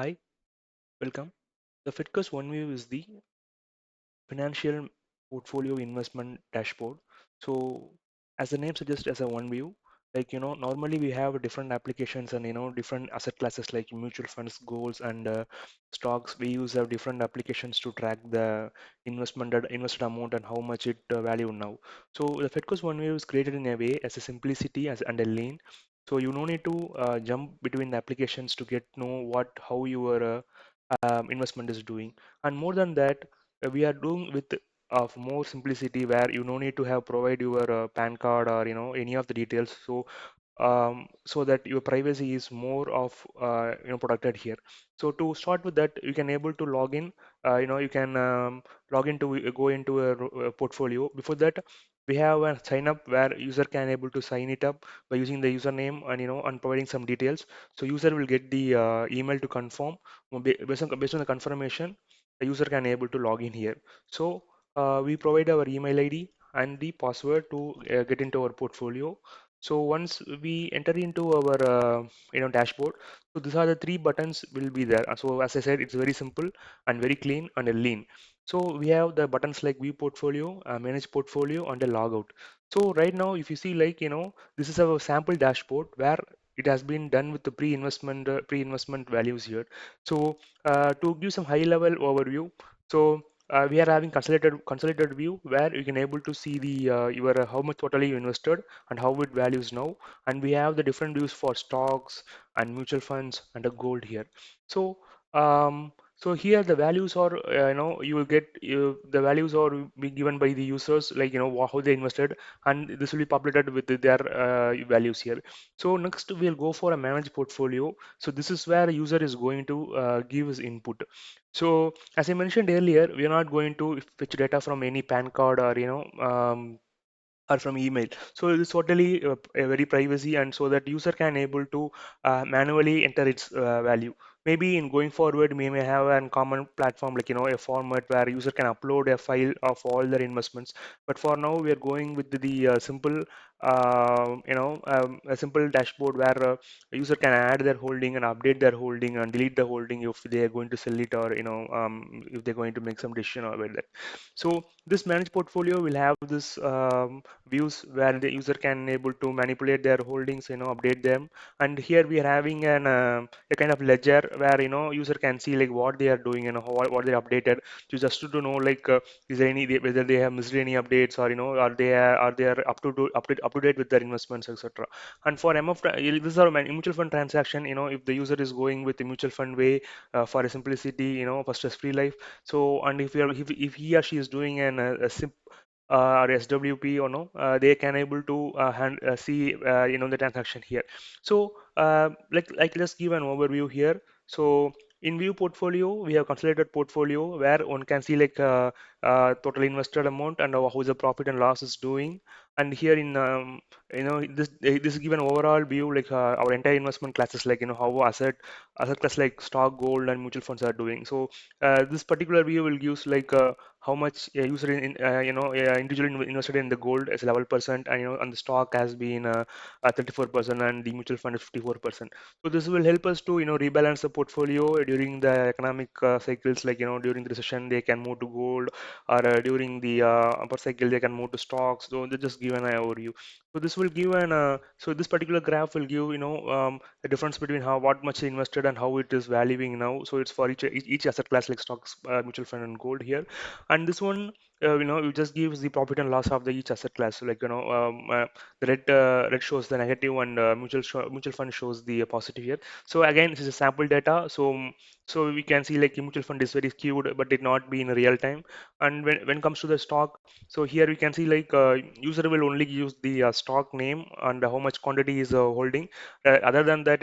Hi, welcome. The FETQuest OneView is the financial portfolio investment dashboard. So, as the name suggests, as a OneView, normally we have different applications and different asset classes like mutual funds, goals, and stocks. We use different applications to track the invested amount and how much it value now. So, the FETQuest OneView is created in a way as a simplicity and a lean. So you no need to jump between the applications to get know how your investment is doing. And more than that, we are doing with of more simplicity where you no need to have provide your PAN card or any of the details. So that your privacy is more of protected here. So to start with that, you can able to log in. You can log into go into a portfolio. Before that, we have a sign up where user can able to sign it up by using the username and and providing some details. So user will get the email to confirm. Based on the confirmation, the user can able to log in here. So we provide our email ID and the password to get into our portfolio. So once we enter into our dashboard, so these are the three buttons will be there. So as I said, it's very simple and very clean and a lean. So we have the buttons like view portfolio, manage portfolio, and a logout. So right now, if you see this is our sample dashboard where it has been done with the pre-investment values here. So to give some high-level overview, so we are having consolidated view where you can able to see the your how much totally you invested and how it values now, and we have the different views for stocks and mutual funds and the gold here. So so here the values are you will get the values are be given by the users like how they invested, and this will be populated with their values here. So next we'll go for a managed portfolio. So this is where a user is going to give his input. So as I mentioned earlier, we are not going to fetch data from any PAN card or or from email. So it's totally a very privacy, and so that user can able to manually enter its value. Maybe in going forward, we may have a common platform like a format where user can upload a file of all their investments. But for now, we are going with the simple a simple dashboard where a user can add their holding and update their holding and delete the holding if they are going to sell it, or if they're going to make some decision about that. So this managed portfolio will have this views where the user can able to manipulate their holdings, update them. And here we are having a kind of ledger where user can see like what they are doing and what they updated, to just to know like is there any whether they have missed any updates, or are they up to date with their investments, etc. And for this is our mutual fund transaction. If the user is going with the mutual fund way for a simplicity, for stress-free life. So and if he or she is doing a SIP or SWP or no, they can able to see the transaction here. So like let's give an overview here. So in view portfolio, we have consolidated portfolio where one can see like total invested amount and how the profit and loss is doing. And here in this is given overall view like our entire investment classes, like how asset class like stock, gold, and mutual funds are doing. So this particular view will use like how much a user individual invested in the gold as 11%, and and the stock has been 34%, and the mutual fund is 54%. So this will help us to rebalance the portfolio during the economic cycles, like during the recession they can move to gold, or during the upper cycle they can move to stocks. So they just give an overview. So this will give so this particular graph will give the difference between how what much invested and how it is valuing now. So it's for each asset class like stocks, mutual fund, and gold here. And this one it just gives the profit and loss of the each asset class. So like the red shows the negative, and mutual fund shows the positive here. So again, this is a sample data. So we can see like mutual fund is very skewed, but it not be in real time. And when it comes to the stock, so here we can see like user will only use the stock name and how much quantity is holding. Other than that,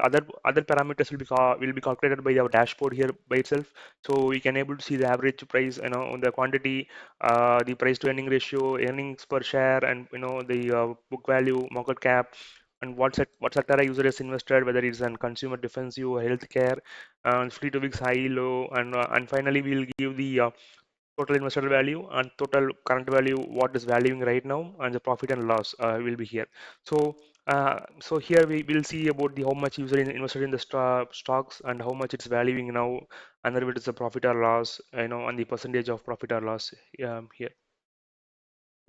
other parameters will be calculated by our dashboard here by itself. So we can able to see the average price, on the quantity, the price to earning ratio, earnings per share, and the book value, market cap, and what sector a user is invested, whether it's in consumer, defensive, healthcare, 52 weeks high, low, and finally we'll give the total invested value and total current value, what is valuing right now, and the profit and loss will be here. So So here we will see about the how much user invested in the stocks and how much it's valuing now, and then it is a profit or loss, and the percentage of profit or loss here.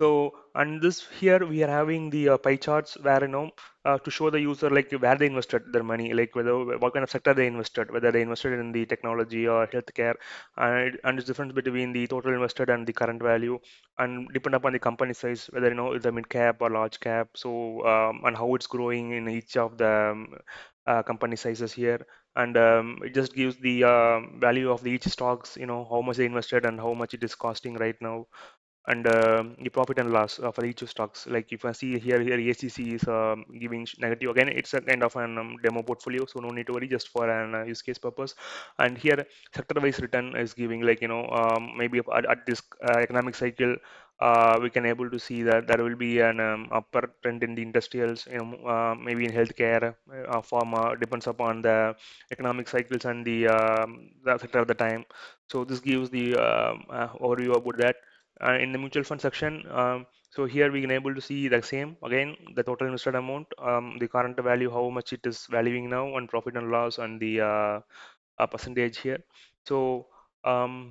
So, and this here we are having the pie charts where to show the user like where they invested their money, like whether what kind of sector they invested, whether they invested in the technology or healthcare, and it's difference between the total invested and the current value, and depend upon the company size, whether it's a mid cap or large cap. So and how it's growing in each of the company sizes here, and it just gives the value of the each stocks, how much they invested and how much it is costing right now, and the profit and loss for each stocks. Like if I see here ACC is giving negative again. It's a kind of an demo portfolio, so no need to worry, just for an use case purpose. And here sector wise return is giving, like maybe at this economic cycle, we can able to see that there will be an upper trend in the industrials, maybe in healthcare, pharma, depends upon the economic cycles and the sector at the time. So this gives the overview about that. In the mutual fund section, so here we can able to see the same again, the total invested amount, the current value, how much it is valuing now, and profit and loss, and the percentage here. So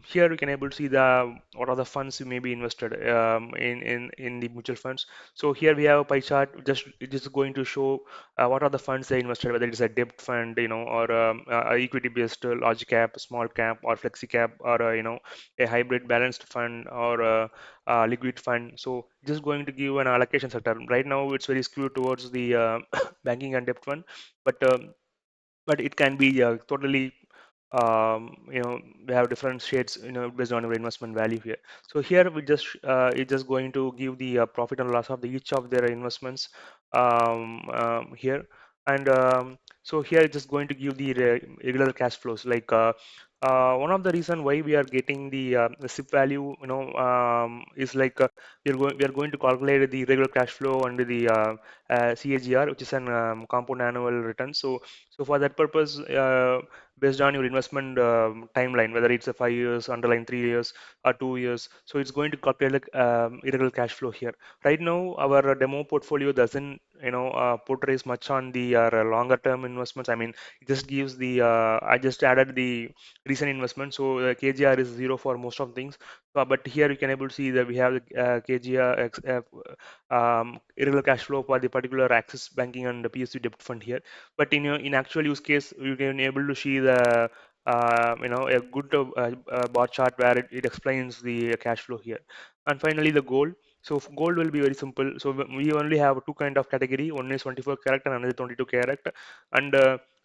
here we can able to see the what are the funds you may be invested in the mutual funds. So here we have a pie chart. Just it is going to show what are the funds they invested, whether it's a debt fund, or a equity based large cap, small cap, or flexi cap, or a hybrid balanced fund, or a liquid fund. So just going to give an allocation sector. Right now it's very skewed towards the banking and debt fund, but it can be totally we have different shades, based on your investment value here. So here we just it's just going to give the profit and loss of each of their investments here. And so here it's just going to give the regular cash flows, like one of the reason why we are getting the SIP value, is like we are going to calculate the regular cash flow under the CAGR, which is an compound annual return. So for that purpose, based on your investment timeline, whether it's a 5 years, underline 3 years, or 2 years, so it's going to calculate like, irregular cash flow here. Right now, our demo portfolio doesn't, portrays much on the longer term investments. I mean, it just gives the I just added the recent investment, so KGR is zero for most of things. But here you can able to see that we have the KGR irregular cash flow for the particular Axis Banking and the PSU debt fund here. But in actual use case, you can able to see the a good bar chart where it explains the cash flow here. And finally the gold. So gold will be very simple. So we only have two kind of category. One is 24 karat and another 22 karat. And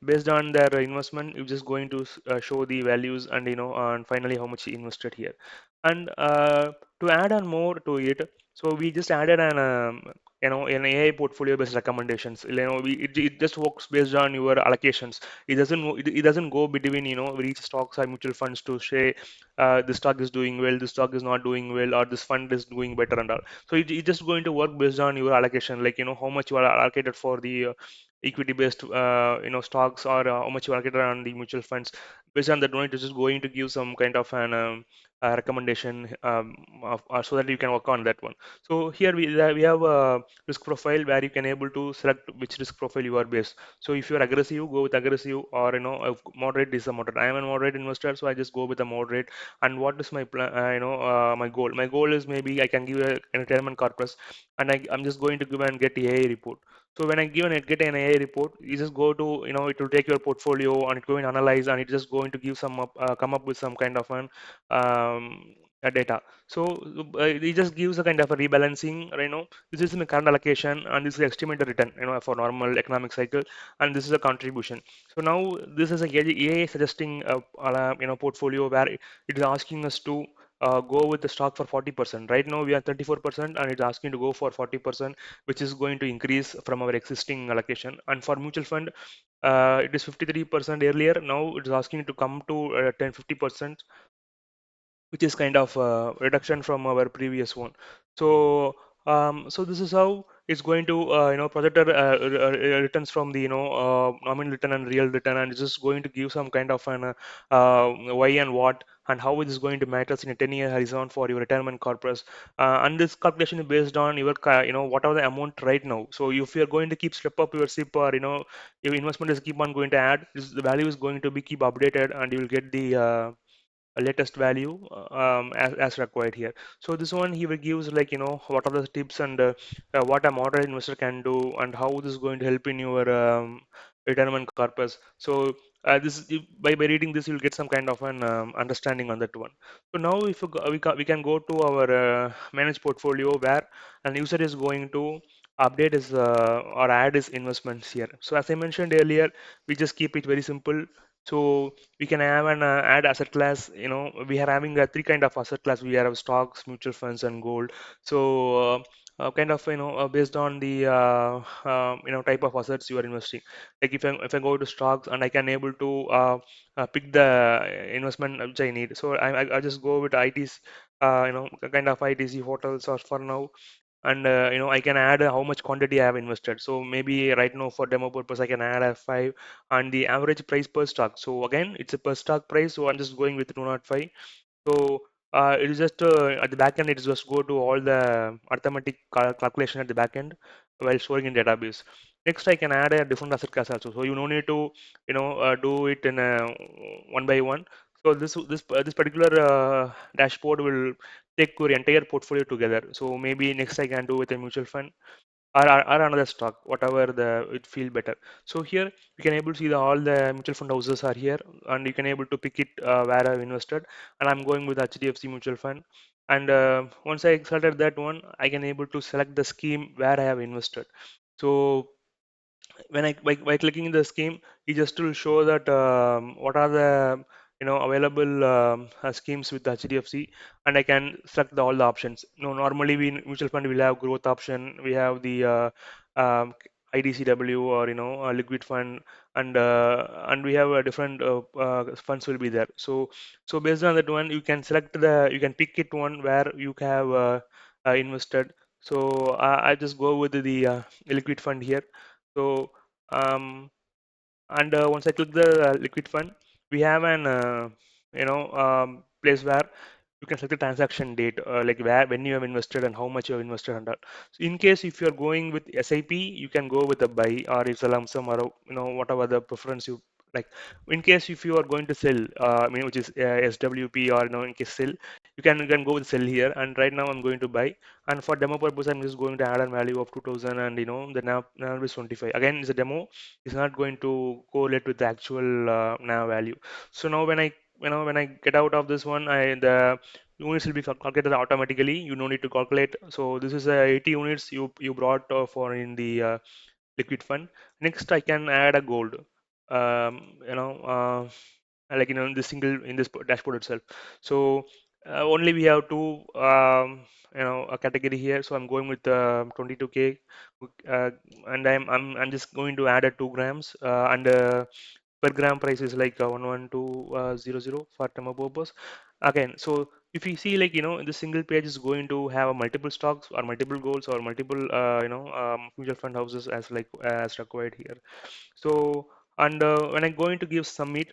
based on their investment, you're just going to show the values, and and finally how much you invested here. And to add on more to it, so we just added an AI portfolio based recommendations. It just works based on your allocations. It doesn't go between each stocks or mutual funds to say this stock is doing well, this stock is not doing well, or this fund is doing better and all. So it's just going to work based on your allocation, like how much you are allocated for the equity based stocks, or how much you allocated on the mutual funds. Based on that one, it is just going to give some kind of an recommendation, so that you can work on that one. So here we have a risk profile where you can able to select which risk profile you are based. So if you are aggressive, go with aggressive, or moderate is a moderate. I am a moderate investor, so I just go with a moderate. And what is my plan? My goal. My goal is maybe I can give a retirement corpus, and I'm just going to give and get AI report. So when I get an AI report, you just go to, it will take your portfolio and it going to analyze, and it's just going to give come up with some kind of an data. So it just gives a kind of a rebalancing, this is my current allocation, and this is estimated return, for normal economic cycle, and this is a contribution. So now this is a AI suggesting portfolio where it is asking us to go with the stock for 40%. Right now we are 34%, and it's asking to go for 40%, which is going to increase from our existing allocation. And for mutual fund, it is 53% earlier. Now it is asking to come to 50%, which is kind of a reduction from our previous one. So so this is how it's going to project returns from the nominal return and real return, and it's just going to give some kind of an why and what and how it is going to matters in a 10-year horizon for your retirement corpus. And this calculation is based on your what are the amount right now. So if you're going to keep step up your SIP, or your investment is keep on going to add, the value is going to be keep updated, and you will get the latest value as required here. So this one he will gives like what are the tips, and what a moderate investor can do, and how this is going to help in your retirement corpus. So by reading this, you'll get some kind of an understanding on that one. So now if you go, we can go to our managed portfolio, where an user is going to update his or add his investments here. So as I mentioned earlier, we just keep it very simple. So we can have an add asset class. We are having three kind of asset class. We have stocks, mutual funds, and gold. So kind of based on the type of assets you are investing. Like if I go to stocks, and I can able to pick the investment which I need. So I just go with ITC, kind of ITC hotels or for now. And I can add how much quantity I have invested. So maybe right now for demo purpose I can add a 5, and the average price per stock. So again, it's a per stock price, so I'm just going with 205. So it is just at the back end, it is just go to all the arithmetic calculation at the back end while storing in database. Next, I can add a different asset class also. So you no need to do it in a one by one. So this particular dashboard will take your entire portfolio together. So maybe next I can do with a mutual fund, or another stock, whatever the it feel better. So here you can able to see all the mutual fund houses are here, and you can able to pick it where I've invested, and I'm going with HDFC mutual fund. And once I selected that one, I can able to select the scheme where I have invested. So when by clicking the scheme, it just will show that what are the available schemes with HDFC, and I can select all the options. Normally we in mutual fund will have growth option, we have the IDCW, or liquid fund, and we have a different funds will be there. So based on that one, you can pick it one where you have invested. So I just go with the liquid fund here. So um, and once I click the liquid fund, we have an place where you can select the transaction date, like where when you have invested and how much you have invested on that. So in case if you are going with SIP, you can go with a buy, or it's a lump sum, or whatever the preference you like. In case if you are going to sell, which is SWP, or in case sell, you can go with sell here. And right now I'm going to buy, and for demo purpose I'm just going to add a value of 2000, and the now is 25. Again, it's a demo, it's not going to correlate with the actual now value. So now when I get out of this one, the units will be calculated automatically. You no need to calculate. So this is 80 units you brought for in the liquid fund. Next, I can add a gold. Um, you know, like in this dashboard itself. So only we have two a category here. So I'm going with 22K, uh, and I'm just going to add a 2 grams, and per gram price is like 11200 for demo purpose. Again, so if you see, like the single page is going to have a multiple stocks or multiple goals or multiple mutual fund houses as required here. So and when I'm going to give submit,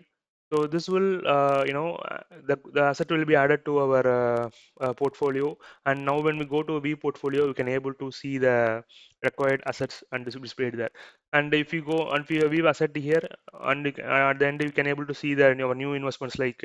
so this will the asset will be added to our portfolio. And now when we go to view portfolio, we can able to see the required assets, and this will be displayed there. And if you go and view asset here, and at the end you can able to see the new investments, like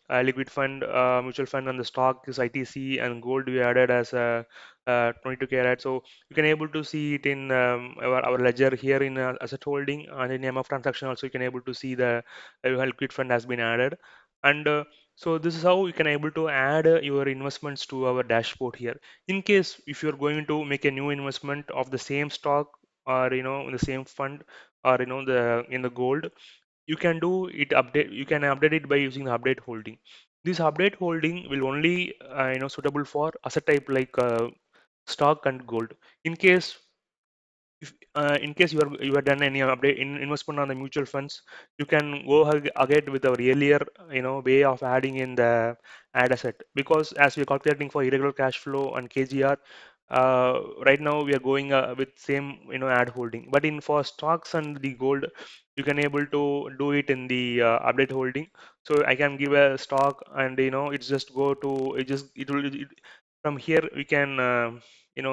liquid fund, mutual fund, and the stock is ITC, and gold we added as a 22 karat. So you can able to see it in our ledger here in asset holding, and in MF transaction also you can able to see the liquid fund has been added. And so this is how you can able to add your investments to our dashboard here. In case if you're going to make a new investment of the same stock, or in the same fund, or the in the gold, you can do it update you can update it by using the update holding. This update holding will only suitable for asset type like stock and gold. In case if in case you are done any update in investment on the mutual funds, you can go ahead with our earlier way of adding in the add asset, because as we're calculating for irregular cash flow and KGR, Right now we are going with same ad holding, but in for stocks and the gold, you can able to do it in the update holding. So I can give a stock, and it's just go to it just it will from here we can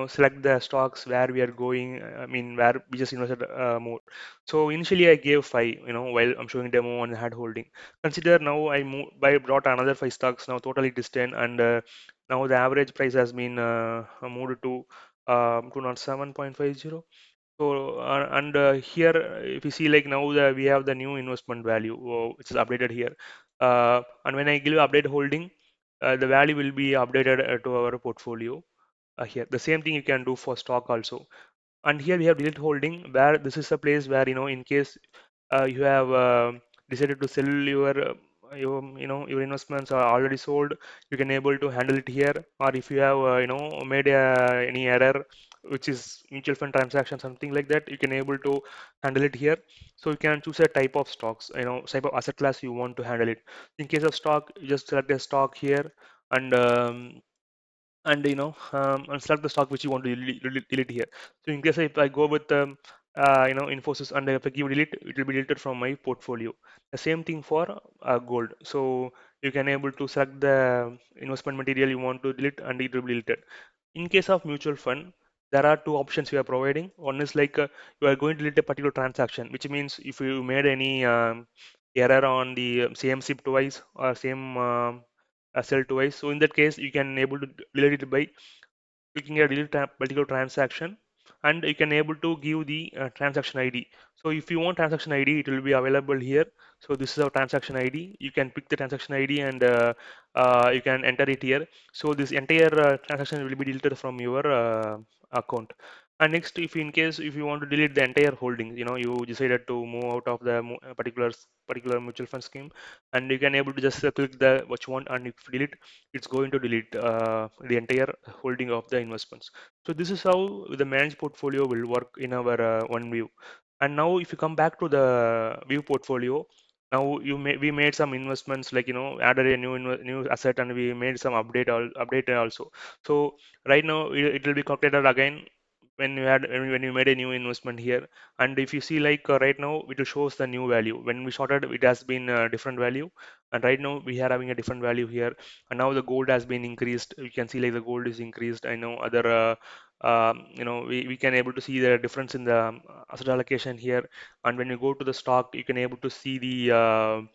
select the stocks where we are going. I mean where we just invested more. So initially I gave five, while I'm showing demo on ad holding. Consider now I brought another five stocks, now totally it is 10, and now the average price has been moved to not 7.50. So and here if you see, like, now we have the new investment value which is updated here, and when I give update holding, the value will be updated to our portfolio here. The same thing you can do for stock also. And here we have delete holding, where this is a place where, in case you have decided to sell your investments are already sold, you can able to handle it here. Or if you have made any error, which is mutual fund transaction, something like that, you can able to handle it here. So you can choose a type of stocks, type of asset class you want to handle it. In case of stock, you just select a stock here, and and select the stock which you want to delete here. So in case if I go with Infosys, and if I give delete, it will be deleted from my portfolio. The same thing for gold. So you can able to select the investment material you want to delete, and it will be deleted. In case of mutual fund, there are two options we are providing. One is like, you are going to delete a particular transaction, which means if you made any error on the same SIP twice, or same sell twice. So in that case, you can able to delete it by clicking a delete particular transaction, and you can able to give the transaction ID. So if you want transaction ID, it will be available here. So this is our transaction ID. You can pick the transaction ID, and you can enter it here. So this entire transaction will be deleted from your account. And next, if in case if you want to delete the entire holding, you decided to move out of the particular mutual fund scheme, and you can able to just click the what you want, and if delete, it's going to delete the entire holding of the investments. So this is how the managed portfolio will work in our one view. And now if you come back to the view portfolio, now we made some investments, like, added a new asset, and we made some update also. So right now it will be calculated again when you made a new investment here. And if you see, like, right now it will shows the new value. When we started, it has been a different value, and right now we are having a different value here. And now the gold has been increased. You can see, like, the gold is increased. I know other we can able to see the difference in the asset allocation here. And when you go to the stock, you can able to see the our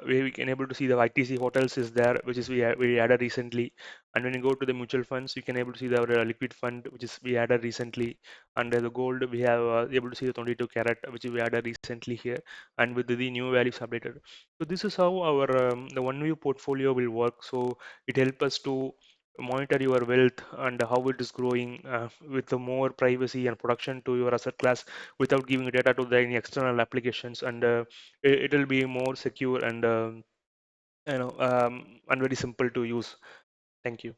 we can able to see the ITC hotels is there, which is we added recently. And when you go to the mutual funds, you can able to see the liquid fund, which is we added recently. And the gold, we have able to see the 22 carat, which we added recently here, and with the new values updated. So this is how our the one view portfolio will work. So it helps us to monitor your wealth and how it is growing with the more privacy and protection to your asset class, without giving data to the any external applications. And it will be more secure, and and very simple to use. Thank you.